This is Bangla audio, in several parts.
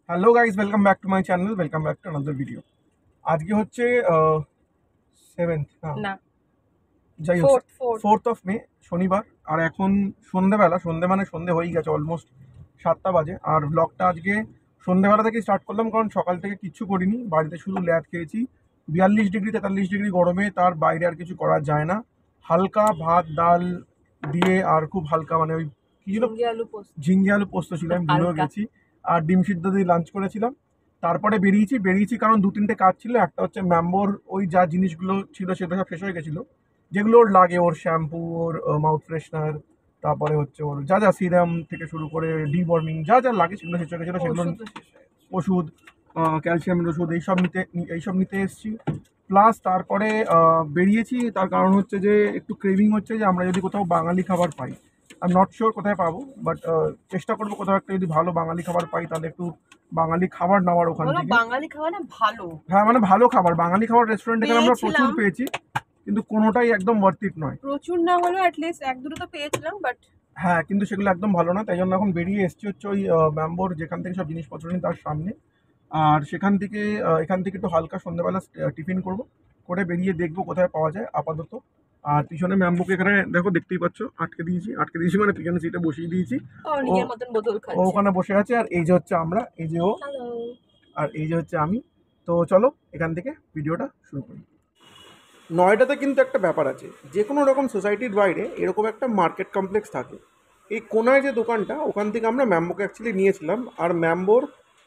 Hello guys, welcome back to my channel, welcome back to another video. আজকে হচ্ছে 7th না যাই হোক, fourth fourth 4th of May, শনিবার। আর এখন সন্ধেবেলা, সন্ধে হয়েই গেছে, অলমোস্ট 7টা বাজে। আর ব্লগটা আজকে সন্ধেবেলা থেকে স্টার্ট করলাম, কারণ সকাল থেকে কিচ্ছু করিনি, বাড়িতে শুধু ল্যাদ খেয়েছি। 42 ডিগ্রি 43 ডিগ্রি গরমে তার বাইরে আর কিছু করা যায় না। হালকা ভাত ডাল দিয়ে, আর খুব হালকা মানে ওই কি ছিল, ঝিঙ্গে আলু পোস্ত ঝিঙ্গে আলু পোস্ত ছিল, আমি ভুলেও হালকা। গেছি। আর ডিম সিদ্ধ দিয়ে লাঞ্চ করেছিলাম। তারপরে বেরিয়েছি কারণ 2-3টে কাজ ছিল। একটা হচ্ছে ম্যাম্বোর ওই যা জিনিসগুলো ছিল সেগুলো সব শেষ হয়ে গেছিলো, যেগুলো ওর লাগে, ওর শ্যাম্পু, ওর মাউথ ফ্রেশনার, তারপরে হচ্ছে ওর যা যা সিরাম থেকে শুরু করে ডিওয়ার্মিং যা যা লাগে সেগুলো শেষ হয়ে গেছিলো। সেগুলো ওষুধও শেষ হয়ে গেছে। ওষুধ, ক্যালসিয়ামের ওষুধ, এইসব নিতে এসেছি। প্লাস তারপরে বেরিয়েছি, তার কারণ হচ্ছে যে একটু ক্রেভিং হচ্ছে যে আমরা যদি কোথাও বাঙালি খাবার পাই। আমি নট শিওর কোথায় পাবো, বাট চেষ্টা করবো কোথাও একটা যদি ভালো বাঙালি খাবার পাই, তাহলে একটু বাঙালি খাবার নেওয়ার ওখান বলো থেকে। বাঙালি খাবার না ভালো হ্যাঁ, মানে ভালো খাবার, বাঙালি খাবার রেস্টুরেন্ট এখানে আমরা প্রচুর পেয়েছিলাম। পেয়েছি, কিন্তু কোনোটাই একদম ওয়ার্থ ইট নয়। প্রচুর না হলেও অ্যাটলিস্ট এক দুটো তো পেয়েছিলাম, বাট হ্যাঁ, কিন্তু সেগুলো একদম ভালো না। তাই জন্য এখন বেরিয়ে এসছি হচ্ছে ওই ম্যাম্বোর যেখান থেকে সব জিনিসপত্র নিই তার সামনে। আর সেখান থেকে এখান থেকে একটু হালকা সন্ধ্যাবেলা টিফিন করব, করে বেরিয়ে দেখবো কোথায় পাওয়া যায় আপাতত। আর পিছনে ম্যাম্বোকে এখানে দেখো, দেখতেই পাচ্ছ, আটকে দিয়েছি মানে পিছনে সিটে বসিয়ে দিয়েছি। ও ও নিজের মতন বোতল ও খাচ্ছে। ওখানে বসে আছে, আর এই যে হচ্ছে আমরা, এই যে ও, হ্যালো। আর এই যে হচ্ছে আমি। তো চলো এখান থেকে ভিডিওটা শুরু করি। নয়ডাতে কিন্তু একটা ব্যাপার আছে, যে কোনো রকম সোসাইটির বাইরে এরকম একটা মার্কেট কমপ্লেক্স থাকে। এই কোনায় যে দোকানটা, ওখান থেকে আমরা ম্যাম্বোকে অ্যাকচুয়ালি নিয়েছিলাম। আর ম্যাম্বোর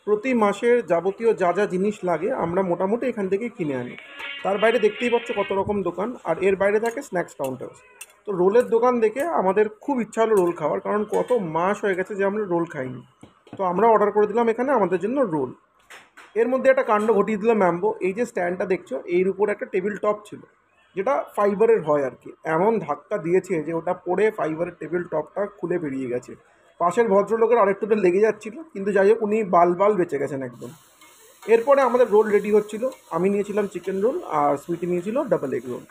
প্রতি মাসের যাবতীয় যা যা জিনিস লাগে আমরা মোটামুটি এখান থেকেই কিনে আনি। তার বাইরে দেখতেই পাচ্ছ কত রকম দোকান, আর এর বাইরে থাকে স্ন্যাক্স কাউন্টার। তো রোলের দোকান দেখে আমাদের খুব ইচ্ছা হলো রোল খাওয়ার, কারণ কত মাস হয়ে গেছে যে আমরা রোল খাইনি। তো আমরা অর্ডার করে দিলাম এখানে আমাদের জন্য রোল। এর মধ্যে একটা কাণ্ড ঘটিয়ে দিল ম্যাম্বো। এই যে স্ট্যান্ডটা দেখছো, এর উপর একটা টেবিল টপ ছিল, যেটা ফাইবারের হয় আর কি। এমন ধাক্কা দিয়েছে যে ওটা পড়ে ফাইবারের টেবিল টপটা খুলে বেরিয়ে গেছে। পাশের ভদ্রলোকের আরেকটুটা লেগে যাচ্ছিল, কিন্তু যাই হোক উনি বাল বেঁচে গেছেন একদম। এরপরে আমাদের রোল রেডি হচ্ছিল। আমি নিয়েছিলাম চিকেন রোল, আর সুইটি নিয়েছিল ডাবল এগ রোল।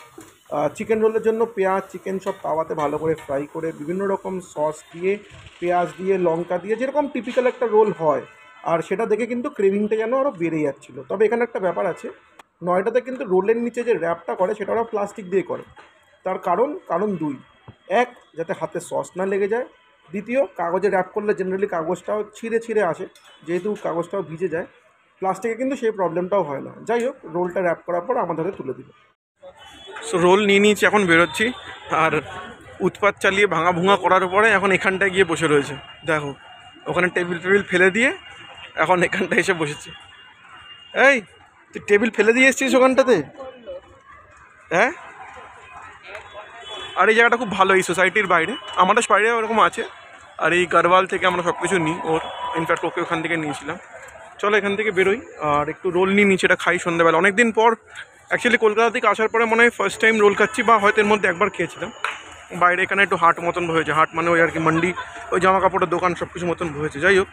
চিকেন রোলের জন্য পেঁয়াজ চিকেন সব তাওয়াতে ভালো করে ফ্রাই করে, বিভিন্ন রকম সস দিয়ে, পেঁয়াজ দিয়ে, লঙ্কা দিয়ে, যেরকম টিপিক্যাল একটা রোল হয়। আর সেটা দেখে কিন্তু ক্রেভিংটা যেন আরও বেড়ে যাচ্ছিলো। তবে এখানে একটা ব্যাপার আছে, নয়ডাতে কিন্তু রোলের নিচে যে র্যাপটা করে সেটা ওরা প্লাস্টিক দিয়ে করে। তার কারণ দুই: এক, যাতে হাতে সস না লেগে যায়; দ্বিতীয়, কাগজে র্যাপ করলে জেনারেলি কাগজটাও ছিঁড়ে আসে, যেহেতু কাগজটাও ভিজে যায়। প্লাস্টিকে কিন্তু সেই প্রবলেমটাও হয় না। যাই হোক, রোলটা র্যাপ করার পর আমাদের হাতে তুলে দিল। সো রোল নিয়ে নিয়েছি, এখন বেরোচ্ছি। আর উৎপাত চালিয়ে ভাঙা করার পরে এখন এখানটায় গিয়ে বসে রয়েছে। দেখো, ওখানে টেবিল ফেলে দিয়ে এখন এখানটায় এসে বসেছে। এই, তুই টেবিল ফেলে দিয়ে এসেছিস ওখানটাতে? হ্যাঁ। আর এই জায়গাটা খুব ভালো, এই সোসাইটির বাইরে, আমাদের বাইরে ওরকম আছে। আর এই গারওয়াল থেকে আমরা সব কিছু নিই ওর, ইনফ্যাক্ট ওকে ওখান থেকে নিয়েছিলাম। চলো এখান থেকে বেরোই, আর একটু রোল নিয়ে নিচ্ছি, এটা খাই সন্ধ্যাবেলা। অনেকদিন পর অ্যাকচুয়ালি কলকাতা থেকে আসার পরে মনে হয় ফার্স্ট টাইম রোল খাচ্ছি, বা হয়তো এর মধ্যে একবার খেয়েছিলাম। বাইরে এখানে একটু হাট মতন হয়েছে, হাট মানে ওই আর কি মন্ডি, ওই জামা কাপড়ের দোকান সব কিছু মতন হয়েছে। যাই হোক,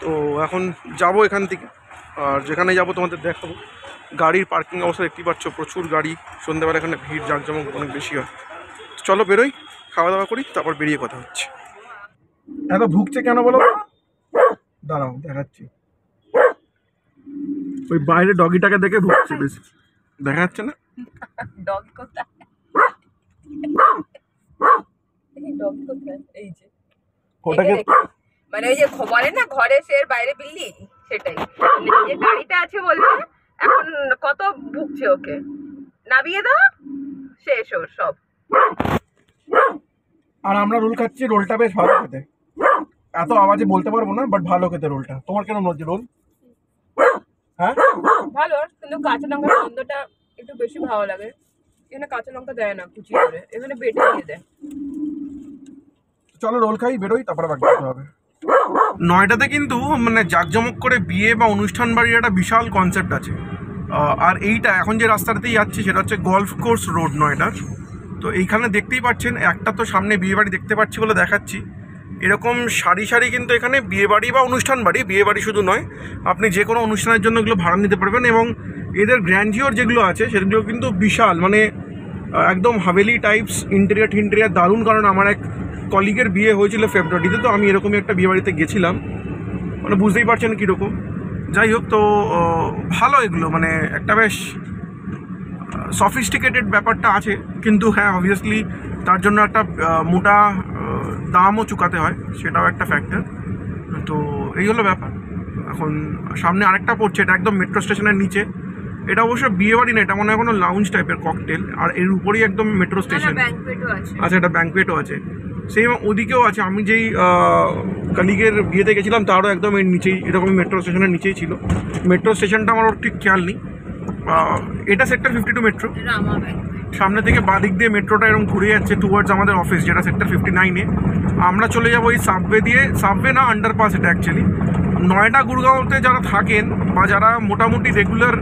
তো এখন যাব এখান থেকে, আর যেখানে যাব তোমাদের দেখাবো। গাড়ির পার্কিং অবস্থা দেখতেই পাচ্ছ, প্রচুর গাড়ি। সন্ধ্যাবেলা এখানে ভিড় জাঁকজমক অনেক বেশি হয়। চলো বেরোই, খাওয়া দাওয়া করি, তারপর বেরিয়ে কথা হচ্ছে। এত ভুগছে কেন বলো? দাঁড়াও দেখাচ্ছি। ওই বাইরে ডগিটাকে দেখে ভুগছে বেশি, দেখা যাচ্ছে না? ডগ কোথায়? ডগ কোথায়? এই যে ওটাকে মানে ওই যে বলে না ঘরে শের বাইরে বিল্লি, সেটাই। যে গাড়িটা আছে বলবে এখন কত ভুগছে, ওকে নামিয়ে দাও, শেষ ওর সব। আর আমরা রোল খাচ্ছি, রোলটা বেশ ভালো খেতে। এত আওয়াজে বলতে পারবো না, বাট ভালো খেতে রোলটা। তোমার কেমন হচ্ছে রোল? হ্যাঁ, ভালো, কিন্তু কাঁচা লঙ্কার গন্ধটা একটু বেশি ভালো লাগে। এখানে কাঁচা লঙ্কা দেয় না কুচি করে, এখানে বেটে দিয়ে দেয়। চলো রোল খাই, বেরোই, তারপরে বাকি করতে হবে। নয়ডাতে কিন্তু মানে জাঁকজমক করে বিয়ে বা অনুষ্ঠান বাড়ির একটা বিশাল কনসেপ্ট আছে। আর এইটা এখন যে রাস্তাটাতেই যাচ্ছি সেটা হচ্ছে গলফ কোর্স রোড নয়ডার। তো এইখানে দেখতেই পাচ্ছেন, একটা তো সামনে বিয়েবাড়ি দেখতে পাচ্ছি বলে দেখাচ্ছি। এরকম সারি কিন্তু এখানে বিয়েবাড়ি বা অনুষ্ঠান বাড়ি, বিয়েবাড়ি শুধু নয়, আপনি যে কোনো অনুষ্ঠানের জন্য এগুলো ভাড়া নিতে পারবেন। এবং এদের গ্র্যান্ডিওর যেগুলো আছে সেগুলো কিন্তু বিশাল, মানে একদম হাভেলি টাইপস, ইন্টেরিয়ার দারুণ। কারণ আমার এক কলিগের বিয়ে হয়েছিল ফেব্রুয়ারিতে, তো আমি এরকমই একটা বিয়েবাড়িতে গেছিলাম। মানে বুঝতেই পারছেন কীরকম। যাই হোক, তো ভালো এগুলো, মানে একটা বেশ সফিস্টিকেটেড ব্যাপারটা আছে, কিন্তু হ্যাঁ অবভিয়াসলি তার জন্য একটা মোটা দামও চুকাতে হয়, সেটাও একটা ফ্যাক্টর। তো এই হলো ব্যাপার। এখন সামনে আরেকটা পড়ছে, এটা একদম মেট্রো স্টেশনের নিচে। এটা অবশ্য বিয়ে বাড়ি না, এটা মনে হয় কোনো লাউঞ্জ টাইপের ককটেল, আর এর উপরেই একদম মেট্রো স্টেশন। আচ্ছা, এটা ব্যাঙ্কোয়েটও আছে, সেম ওদিকেও আছে। আমি যেই কলিগের বিয়েতে গেছিলাম তারও একদম এর নিচেই, এরকম মেট্রো স্টেশনের নিচেই ছিল। মেট্রো স্টেশনটা আমার ঠিক খেয়াল নেই। এটা সেক্টর 52 মেট্রো। সামনে থেকে বাদিক দিয়ে মেট্রোটা এরকম ঘুরে যাচ্ছে টুয়ার্ডস আমাদের অফিস, যেটা সেক্টর 59-এ। আমরা চলে যাবো এই সাবওয়ে দিয়ে, সাবওয়ে না আন্ডারপাস এটা অ্যাকচুয়ালি। নয়ডা গুড়গাঁওতে যারা থাকেন বা যারা মোটামুটি রেগুলার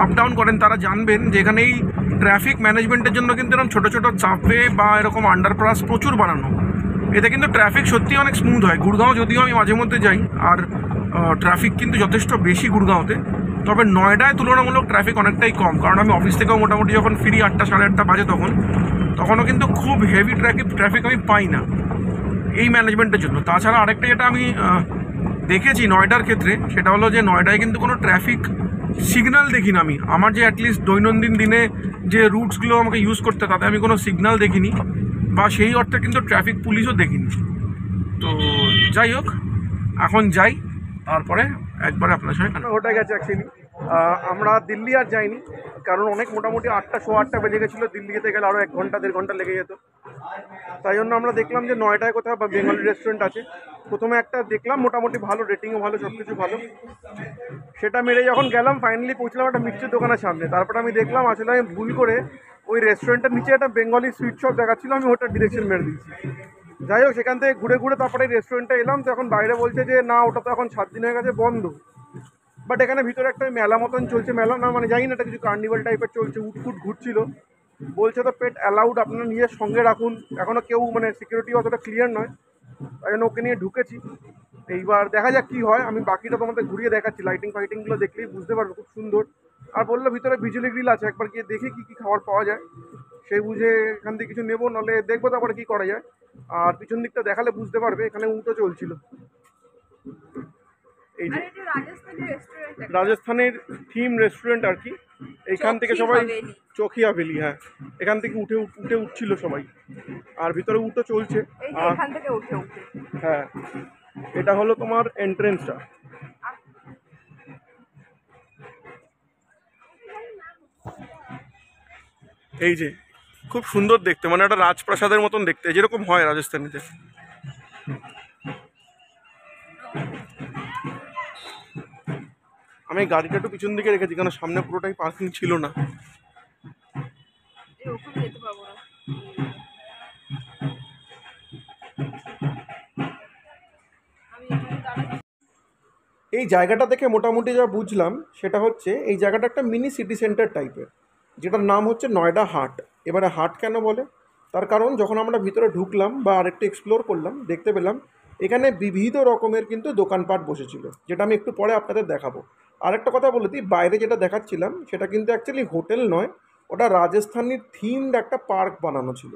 আপ ডাউন করেন তারা জানবেন যে এখানে এই ট্রাফিক ম্যানেজমেন্টের জন্য কিন্তু এরকম ছোটো ছোটো সাবওয়ে বা এরকম আন্ডারপাস প্রচুর বানানো। এতে কিন্তু ট্রাফিক সত্যি অনেক স্মুথ হয়। গুড়গাঁও যদিও আমি মাঝে মধ্যে যাই, আর ট্রাফিক কিন্তু যথেষ্ট বেশি গুড়গাঁওতে, তবে নয়ডায় তুলনামূলক ট্রাফিক অনেকটাই কম। কারণ আমি অফিস থেকেও মোটামুটি যখন ফিরি 8টা সাড়ে 8টা বাজে, তখনও কিন্তু খুব হেভি ট্রাফিক আমি পাই না এই ম্যানেজমেন্টের জন্য। তাছাড়া আরেকটা যেটা আমি দেখেছি নয়ডার ক্ষেত্রে, সেটা হলো যে নয়ডায় কিন্তু কোনো ট্রাফিক সিগন্যাল দেখি না আমি। আমার যে অ্যাটলিস্ট দৈনন্দিন দিনে যে রুটসগুলো আমাকে ইউজ করতে, তাতে আমি কোনো সিগন্যাল দেখিনি, বা সেই অর্থে কিন্তু ট্রাফিক পুলিশও দেখিনি। তো যাই হোক, এখন যাই, তারপরে একবারে আপনার সঙ্গে ওটা গেছে। অ্যাকচুয়ালি আমরা দিল্লি আর যাইনি, কারণ অনেক মোটামুটি 8টা 8:15 বেজে গেছিলো। দিল্লি যেতে গেলে আরও 1 ঘন্টা 1.5 ঘন্টা লেগে যেত। তাই জন্য আমরা দেখলাম যে নয়ডায় কোথাও বা বেঙ্গলি রেস্টুরেন্ট আছে। প্রথমে একটা দেখলাম, মোটামুটি ভালো, রেটিংও ভালো, সব কিছু ভালো। সেটা মেরে যখন গেলাম, ফাইনালি পৌঁছলাম একটা মিষ্টির দোকানের সামনে। তারপর আমি দেখলাম আসলে আমি ভুল করে ওই রেস্টুরেন্টের নিচে একটা বেঙ্গলি সুইট শপ দেখাচ্ছিল, আমি ওটার ডিরেকশন মেরে দিয়েছি। যাই হোক, সেখান থেকে ঘুরে ঘুরে তারপরে রেস্টুরেন্টে এলাম। তো এখন বাইরে বলছে যে না, ওটা তো এখন 7 দিন হয়ে গেছে, বন্ধ। বাট এখানে ভিতরে একটা মেলা মতন চলছে, মেলা না মানে জানি না, এটা কিছু কার্নিভাল টাইপের চলছে, উটফুট ঘুরছিল। বলছে তো পেট অ্যালাউড, আপনারা নিজের সঙ্গে রাখুন। এখনও কেউ মানে সিকিউরিটি অতটা ক্লিয়ার নয়, তাই জন্য ওকে নিয়ে ঢুকেছি। এইবার দেখা যাক কী হয়। আমি বাকিটা তোমাদের ঘুরিয়ে দেখাচ্ছি, লাইটিং ফাইটিংগুলো দেখলেই বুঝতে পারবে, খুব সুন্দর। আর বললো ভিতরে বিজলি গ্রিল আছে, একবার গিয়ে দেখি কী কী খাবার পাওয়া যায়, সেই বুঝে এখান থেকে কিছু নেবো, নাহলে দেখবো তারপরে কী করা যায়। আর পিছন দিকটা দেখালে বুঝতে পারবে, এখানে উটো চলছিল। এই যে রাজস্থানের থিম রেস্টুরেন্ট আর কি। এইখান থেকে সবাই চোখি হাভেলি, হ্যাঁ, এখান থেকে উঠে উঠছিল সবাই, আর ভিতরে উটো চলছে। হ্যাঁ, এটা হলো তোমার এন্ট্রেন্সটা। এই যে খুব সুন্দর দেখতে, মানে একটা রাজপ্রাসাদের মতন দেখতে, যেরকম হয় রাজস্থানীতে। আমি গাড়িটা একটু পিছন দিকে রেখেছি, কারণ সামনে পুরোটাই পার্কিং ছিল না। এই জায়গাটা দেখে মোটামুটি যা বুঝলাম সেটা হচ্ছে, এই জায়গাটা একটা মিনি সিটি সেন্টার টাইপের, যেটার নাম হচ্ছে নয়ডা হাট। এবারে হাট কেন বলে, তার কারণ যখন আমরা ভিতরে ঢুকলাম বা আরেকটু এক্সপ্লোর করলাম, দেখতে পেলাম এখানে বিবিধ রকমের কিন্তু দোকানপাট বসেছিল, যেটা আমি একটু পরে আপনাদের দেখাবো। আরেকটা কথা বলে দিই, বাইরে যেটা দেখাচ্ছিলাম সেটা কিন্তু অ্যাকচুয়ালি হোটেল নয়, ওটা রাজস্থানীর থিমড একটা পার্ক বানানো ছিল,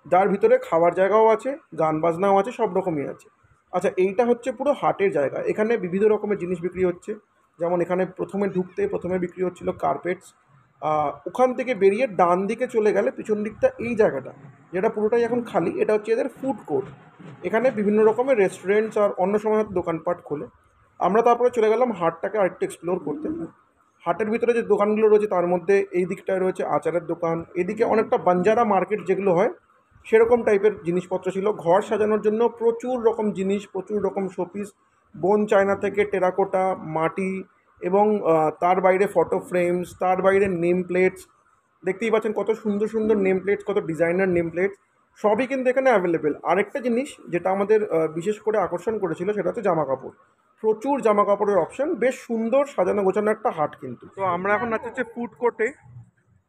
যার ভিতরে খাওয়ার জায়গাও আছে, গান বাজনাও আছে, সব রকমই আছে। আচ্ছা, এইটা হচ্ছে পুরো হাটের জায়গা। এখানে বিবিধ রকমের জিনিস বিক্রি হচ্ছে, যেমন এখানে প্রথমে বিক্রি হচ্ছিল কার্পেটস। ওখান থেকে বেরিয়ে ডান দিকে চলে গেলে পিছন দিকটা এই জায়গাটা, যেটা পুরোটাই এখন খালি, এটা হচ্ছে এদের ফুড কোর্ট। এখানে বিভিন্ন রকমের রেস্টুরেন্টস আর অন্য সময় দোকানপাট খোলে। আমরা তারপরে চলে গেলাম হাটটাকে আরেকটু এক্সপ্লোর করতে। হাটের ভিতরে যে দোকানগুলো রয়েছে তার মধ্যে এই দিকটায় রয়েছে আচারের দোকান, এদিকে অনেকটা বাঞ্জারা মার্কেট যেগুলো হয় সেরকম টাইপের জিনিসপত্র ছিল। ঘর সাজানোর জন্য প্রচুর রকম জিনিস, প্রচুর রকম শোপিস, বোন চায়না থেকে টেরাকোটা, মাটি, এবং তার বাইরে ফটো ফ্রেমস, তার বাইরে নেম প্লেটস। দেখতেই পাচ্ছেন কত সুন্দর সুন্দর নেম প্লেটস, কত ডিজাইনার নেম প্লেটস, সবই কিন্তু এখানে অ্যাভেলেবেল। আরেকটা জিনিস যেটা আমাদের বিশেষ করে আকর্ষণ করেছিল সেটা হচ্ছে জামা কাপড়। প্রচুর জামা কাপড়ের অপশান, বেশ সুন্দর সাজানো গোছানো একটা হাট কিন্তু। তো আমরা এখন হচ্ছে ফুড কোর্টে।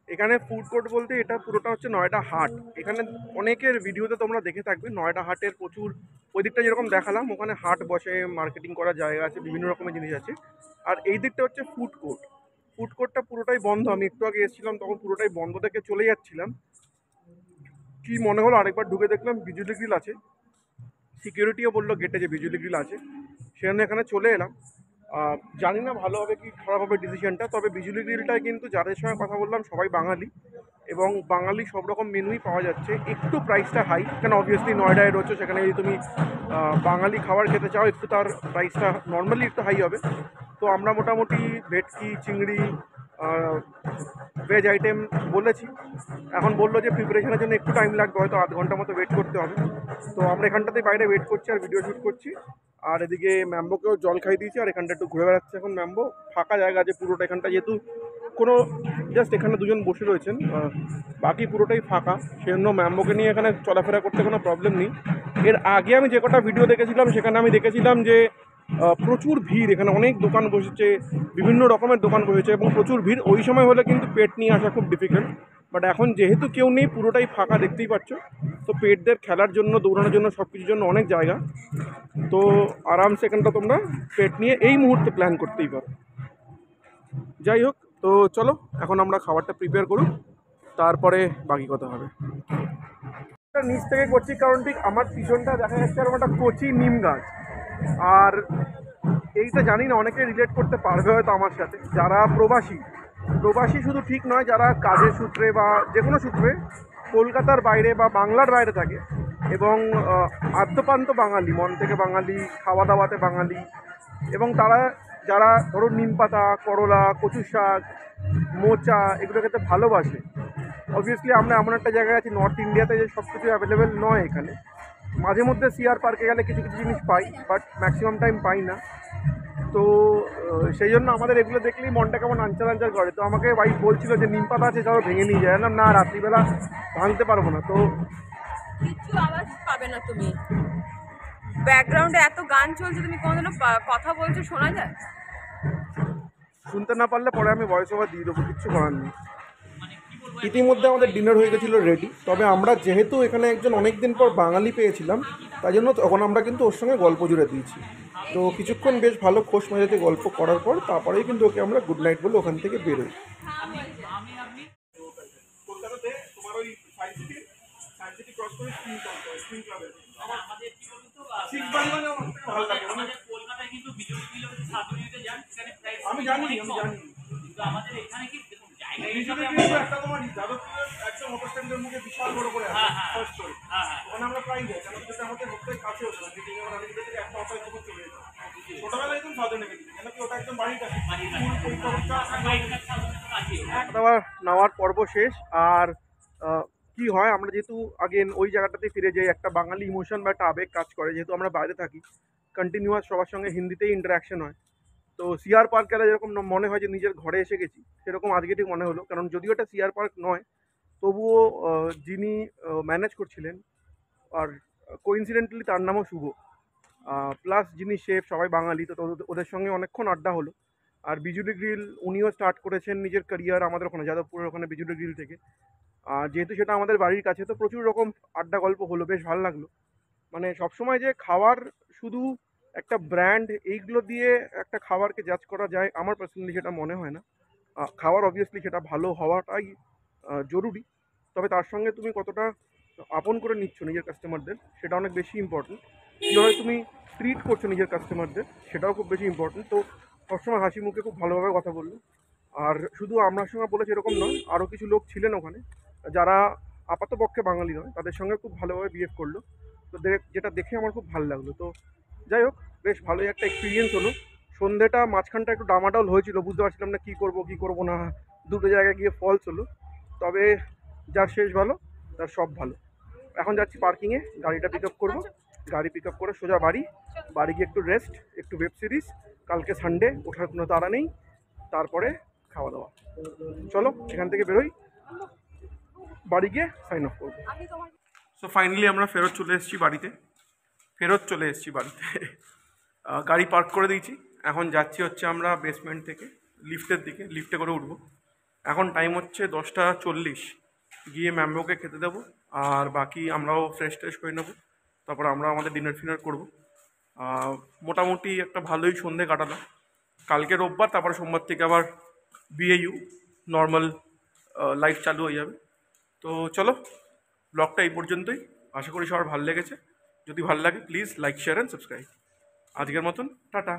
এখানে ফুড কোর্ট বলতে এটা পুরোটা হচ্ছে নয়ডা হাট। এখানে অনেকের ভিডিওতে তোমরা দেখে থাকবে নয়ডা হাটের প্রচুর, ওই দিকটা যেরকম দেখালাম ওখানে হাট বসে, মার্কেটিং করার জায়গা আছে, বিভিন্ন রকমের জিনিস আছে। আর এই দিকটা হচ্ছে ফুড কোর্ট। ফুড কোর্টটা পুরোটাই বন্ধ, আমি একটু আগে এসেছিলাম তখন পুরোটাই বন্ধ দেখে চলে যাচ্ছিলাম। কি মনে হলো, আরেকবার ঢুকে দেখলাম বিজুলি গ্রিল আছে, সিকিউরিটিও বললো গেটে যে বিজুলি গ্রিল আছে। সেজন্য এখানে চলে এলাম। জানি না ভালো হবে কি খারাপ হবে ডিসিশনটা, তবে বিজুলি গ্রিলটায় কিন্তু যাদের সঙ্গে কথা বললাম সবাই বাঙালি, এবং বাঙালি সব রকম মেনুই পাওয়া যাচ্ছে। একটু প্রাইসটা হাই, কেন অবভিয়াসলি নয়ডায় রয়েছে, সেখানে যদি তুমি বাঙালি খাবার খেতে চাও একটু তার প্রাইসটা নর্মালি একটু হাই হবে। তো আমরা মোটামুটি ভেটকি, চিংড়ি, ভেজ আইটেম বলেছি। এখন বললো যে প্রিপারেশনের জন্য একটু টাইম লাগবে, হয়তো আধ ঘন্টা মতো ওয়েট করতে হবে। তো আমরা এখানটাতে বাইরে ওয়েট করছি আর ভিডিও শ্যুট করছি। আর এদিকে ম্যাম্বোকেও জল খাই দিয়েছি, আর এখানটা একটু ঘুরে বেড়াচ্ছে এখন ম্যাম্বো। ফাঁকা জায়গা আছে পুরোটা এখানটা, যেহেতু কোনো জাস্ট এখানে দুজন বসে রয়েছেন, বাকি পুরোটাই ফাঁকা, সেজন্য ম্যাম্বোকে নিয়ে এখানে চলাফেরা করতে কোনো প্রবলেম নেই। এর আগে আমি যে কটা ভিডিও দেখেছিলাম সেখানে আমি দেখেছিলাম যে প্রচুর ভিড়, এখানে অনেক দোকান বসেছে, বিভিন্ন রকমের দোকান বসেছে এবং প্রচুর ভিড়। ওই সময় হলে কিন্তু পেট নিয়ে আসা খুব ডিফিকাল্ট, বাট এখন যেহেতু কেউ নেই, পুরোটাই ফাঁকা দেখতেই পাচ্ছ। তো পেটদের খেলার জন্য, দৌড়ানোর জন্য, সব কিছুর জন্য অনেক জায়গা। তো আরামসে এখানটা তোমরা পেট নিয়ে এই মুহূর্তে প্ল্যান করতেই পারো। যাই হোক, তো চলো এখন আমরা খাবারটা প্রিপেয়ার করুক, তারপরে বাকি কথা হবে। নিচ থেকে করছি কারণ ঠিক আমার পিছনটা দেখা যাচ্ছে আর একটা কচি নিম গাছ। আর এইটা জানি না অনেকে রিলেট করতে পারবে হয়তো আমার সাথে, যারা প্রবাসী, প্রবাসী শুধু ঠিক নয়, যারা কাজের সূত্রে বা যে কোনো সূত্রে কলকাতার বাইরে বা বাংলার বাইরে থাকে এবং আদ্যপান্ত বাঙালি, মন থেকে বাঙালি, খাওয়া দাওয়াতে বাঙালি, এবং তারা যারা ধরো নিম পাতা, করলা, কচু শাক, মোচা এগুলো খেতে ভালোবাসে। অবভিয়াসলি আমরা এমন একটা জায়গায় আছি নর্থ ইন্ডিয়াতে যে সব কিছু অ্যাভেলেবেল নয় এখানে। মাঝে মধ্যে সিআর পার্কে গেলে কিছু কিছু জিনিস পাই, বাট ম্যাক্সিমাম টাইম পাই না। তো সেই জন্য আমাদের এগুলো দেখলেই মনটা কেমন আনচার আনচার করে। তো আমাকে ওয়াইফ বলছিল যে নিম পাতা আছে, চলো ভেঙে নিয়ে যায় না, রাত্রিবেলা ভাঙতে পারবো না। তো কিছু আওয়াজ পাবে না তুমি, ব্যাকগ্রাউন্ডে এত গান চলছে, তুমি কোনোদিনও কথা বলছো শোনা যায়? শুনতে না পারলে পরে আমি ভয়েস ওভার দিয়ে দেবো, কিচ্ছু করার নেই। ইতিমধ্যে আমাদের ডিনার হয়ে গেছিলো রেডি, তবে আমরা যেহেতু এখানে একজন অনেক দিন পর বাঙালি পেয়েছিলাম, তাই জন্য তখন আমরা কিন্তু ওর সঙ্গে গল্প জুড়ে দিয়েছি। তো কিছুক্ষণ বেশ ভালো খোশ মেজাজে গল্প করার পর তারপরেই কিন্তু ওকে আমরা গুড নাইট বলে ওখান থেকে বেরোই। কলকাতাতে তোমার ওই সায়েন্স সিটি ক্রস করে স্প্রিং ক্লাবে ভালো লাগে। কলকাতায় কিন্তু আমি জানি আমাদের এখানে কি একটা তোমার যাদবপুরের একটা মোটর স্ট্যান্ডের মুখে বিশাল বড় করে ফার্স্ট স্টোরি, ওখানে আমরা প্রায় যাই, কারণ সেটা আমাদের হোটেলের কাছে হতো না, মিটিং এর অনেক থেকে একটা অফার করে চলে যেত। ছোটবেলায় একদম সাধনে গেছি, কেন কি ওটা একদম বাড়ির কাছে। খাওয়া নেওয়ার পর্ব শেষ। আর কি হয়, আমরা যেহেতু আগেন ওই জায়গাটাতে ফিরে যাই, একটা বাঙালি ইমোশন বা একটা আবেগ কাজ করে, যেহেতু আমরা বাইরে থাকি, কন্টিনিউয়াস সবার সঙ্গে হিন্দিতেই ইন্টারাকশন হয়। তো সিআর পার্ক গেলে যেরকম মনে হয় যে নিজের ঘরে এসে গেছি, সেরকম আজকে ঠিক মনে হলো। কারণ যদিও এটা সিআর পার্ক নয়, তবুও যিনি ম্যানেজ করছিলেন, আর কোইন্সিডেন্টালি তার নামও শুভ, প্লাস যিনি শেফ, সবাই বাঙালি। তো ওদের সঙ্গে অনেকক্ষণ আড্ডা হলো। আর বিজুলি গ্রিল উনিও স্টার্ট করেছেন নিজের ক্যারিয়ার আমাদের ওখানে যাদবপুরের ওখানে বিজুলি গ্রিল থেকে। আর যেহেতু সেটা আমাদের বাড়ির কাছে, তো প্রচুর রকম আড্ডা গল্প হলো, বেশ ভালো লাগলো। মানে সবসময় যে খাবার শুধু একটা ব্র্যান্ড এইগুলো দিয়ে একটা খাবারকে জাজ করা যায়, আমার পার্সোনালি সেটা মনে হয় না। খাবার অবভিয়াসলি সেটা ভালো হওয়াটাই জরুরি, তবে তার সঙ্গে তুমি কতটা আপন করে নিচ্ছ নিজের কাস্টমারদের, সেটা অনেক বেশি ইম্পর্টেন্ট। কীভাবে তুমি ট্রিট করছো নিজের কাস্টমারদের, সেটাও খুব বেশি ইম্পর্টেন্ট। তো সবসময় হাসি মুখে খুব ভালোভাবে কথা বললো। আর শুধু আমার সঙ্গে বলেছে এরকম নয়, আরও কিছু লোক ছিলেন ওখানে যারা আপাতপক্ষে বাঙালি নয়, তাদের সঙ্গে খুব ভালোভাবে বিহেভ করলো। তো যেটা দেখে আমার খুব ভালো লাগলো। তো যাই হোক, বেশ ভালোই একটা এক্সপিরিয়েন্স হলো। সন্ধ্যেটা মাঝখানটা একটু ডামাডাউল হয়েছিল, বুঝতে পারছিলাম না কী করবো না, দুটো জায়গায় গিয়ে ফলস হলো। তবে যার শেষ ভালো তার সব ভালো। এখন যাচ্ছি পার্কিংয়ে, গাড়িটা পিক আপ করবো, গাড়ি পিক আপ করে সোজা বাড়ি গিয়ে একটু রেস্ট, একটু ওয়েব সিরিজ, কালকে সানডে ওঠার কোনো তাড়া নেই, তারপরে খাওয়া দাওয়া। চলো এখান থেকে বেরোই, বাড়ি গিয়ে সাইন অফ করবো। সো ফাইনালি আমরা ফেরত চলে এসেছি বাড়িতে। গাড়ি পার্ক করে দিয়েছি। এখন যাচ্ছি হচ্ছে আমরা বেসমেন্ট থেকে লিফটের দিকে, লিফটে করে উঠবো। এখন টাইম হচ্ছে 10:40, গিয়ে ম্যাম্বোকে খেতে দেবো, আর বাকি আমরাও ফ্রেশ করে নেবো। তারপর আমরা আমাদের ডিনার করবো। মোটামুটি একটা ভালোই সন্ধে কাটালাম। কালকে রোববার, তারপর সোমবার থেকে আবার বিএইউ নর্মাল লাইফ চালু হয়ে যাবে। তো চলো, ব্লগটা এই পর্যন্তই। আশা করি সবার ভালো লেগেছে। যদি ভালো লাগে please like, share and subscribe. আজকের মতন টাটা।